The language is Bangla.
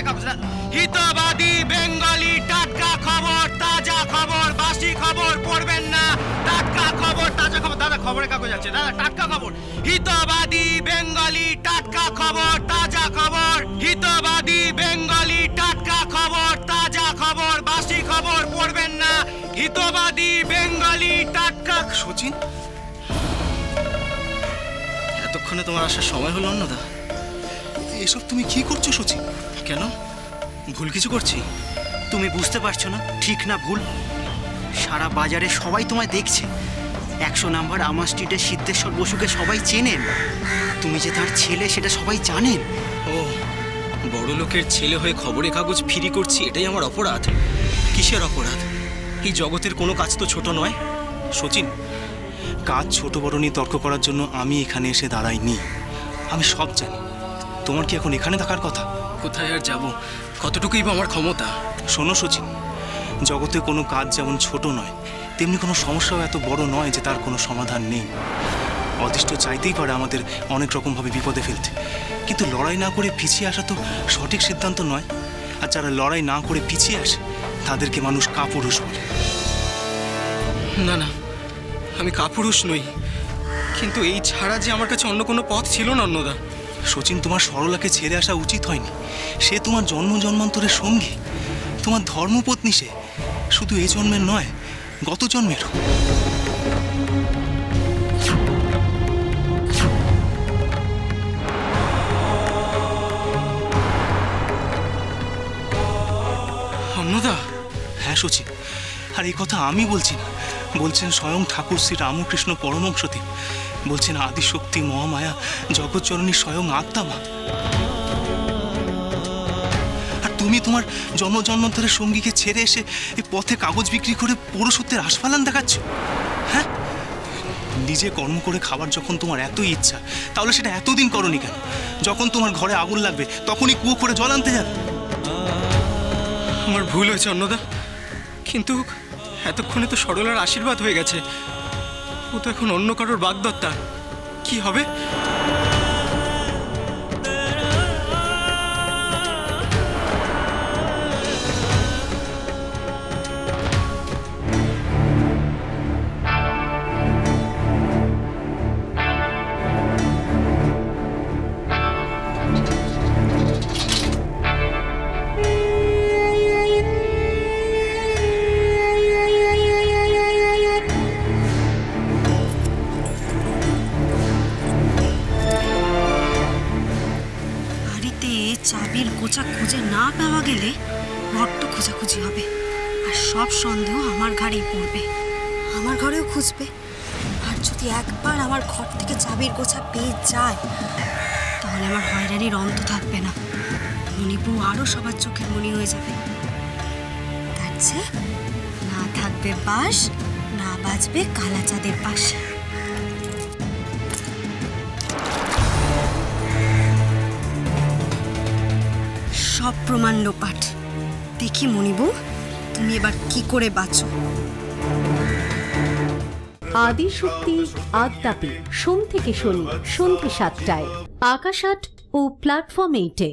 খবরের কাগজ না। হিতবাদী বেঙ্গলি, টাটকা খবর, তাজা খবর, বাসি খবর পড়বেন না। টাটকা খবর, তাজা খবর। দাদা খবরের কাগজ আছে দাদা, টাটকা খবর। হিতবাদী বেঙ্গলি, টাটকা খবর, তাজা খবর। হিতবাদী বেঙ্গলি, টাটকা খবর, তাজা খবর, বাসি খবর পড়বেন না। হিতবাদী বেঙ্গলি, টাটকা। সচিন, এতক্ষণে তোমার আসার সময় হলো অন্নদা? এসব তুমি কি করছো সচিন? কেন, ভুল কিছু করছি? তুমি বুঝতে পারছো না ঠিক না ভুল? সারা বাজারে সবাই তোমায় দেখছে। 100 নাম্বার আমার স্ট্রিটের সিদ্ধেশ্বর বসুকে সবাই চেনেন। তুমি যে তার ছেলে সেটা সবাই জানেন। ও, বড় লোকের ছেলে হয়ে খবরের কাগজ ফিরি করছি, এটাই আমার অপরাধ? কিসের অপরাধ? এই জগতের কোনো কাজ তো ছোট নয়। সচিন, কাজ ছোট বড় নিয়ে তর্ক করার জন্য আমি এখানে এসে দাঁড়াইনি। আমি সব জানি। তোমার কি এখন এখানে থাকার কথা? কোথায় আর যাব? কতটুকুই বা আমার ক্ষমতা? শোনো সচিন, জগতে কোনো কাজ যেমন ছোট নয়, তেমনি কোনো সমস্যাও এত বড় নয় যে তার কোনো সমাধান নেই। অদৃষ্ট চাইতেই পারে আমাদের অনেক রকমভাবে বিপদে ফেলতে, কিন্তু লড়াই না করে পিছিয়ে আসা তো সঠিক সিদ্ধান্ত নয়। আর যারা লড়াই না করে পিছিয়ে আসে তাদেরকে মানুষ কাপুরুষ বলে। না না, আমি কাপুরুষ নই, কিন্তু এই ছাড়া যে আমার কাছে অন্য কোনো পথ ছিল না অন্নদা। সচিন, তোমার সরলাকে ছেড়ে আসা উচিত হয়নি। সে তোমার জন্ম জন্মান্তরের সঙ্গী, তোমার ধর্মপত্নী। সে শুধু এই জন্মের নয়, গত জন্মেরও। অন্নদা? হ্যাঁ সচিন, আর এই কথা আমি বলছি না, বলছেন স্বয়ং ঠাকুর শ্রী রামকৃষ্ণ পরমহংসদেব। বলছেন আদিশক্তি মহামায়া জগৎজননী স্বয়ং আত্মা। আর তুমি তোমার জন্ম জন্মান্তরের সঙ্গীকে ছেড়ে এসে এই পথে কাগজ বিক্রি করে পৌরসত্বের আস্ফালান দেখাচ্ছ। হ্যাঁ, নিজে কর্ম করে খাবার যখন তোমার এতই ইচ্ছা, তাহলে সেটা এতদিন করনি কেন? যখন তোমার ঘরে আগুন লাগবে তখনই কুয়ো করে জল আনতে যাবে। আমার ভুল হয়েছে অন্নদা, কিন্তু এতক্ষণে তো সরলার আশীর্বাদ হয়ে গেছে। ও তো এখন অন্য কারোর বাগদত্তা। কি হবে? চাবির গোছা খুঁজে না পাওয়া গেলে বড্ড খোঁজাখুঁজি হবে, আর সব সন্দেহ আমার ঘাড়েই পড়বে। আমার ঘরেও খুঁজবে, আর যদি একবার আমার ঘর থেকে চাবির গোছা পেয়ে যায় তাহলে আমার হয়রানির অন্ত থাকবে না। মণিবু আরও সবার চোখের মণি হয়ে যাবে। তার চেয়ে না থাকবে বাস, না বাজবে কালা চাঁদের পাশে। সব প্রমাণ লোপাট। দেখি মণিবু, তুমি এবার কি করে বাঁচো। আদিশক্তি আদ্যাপি সোম থেকে শনি সন্ধ্যে 7টায় আকাশ 8 ও প্ল্যাটফর্ম 8-এ।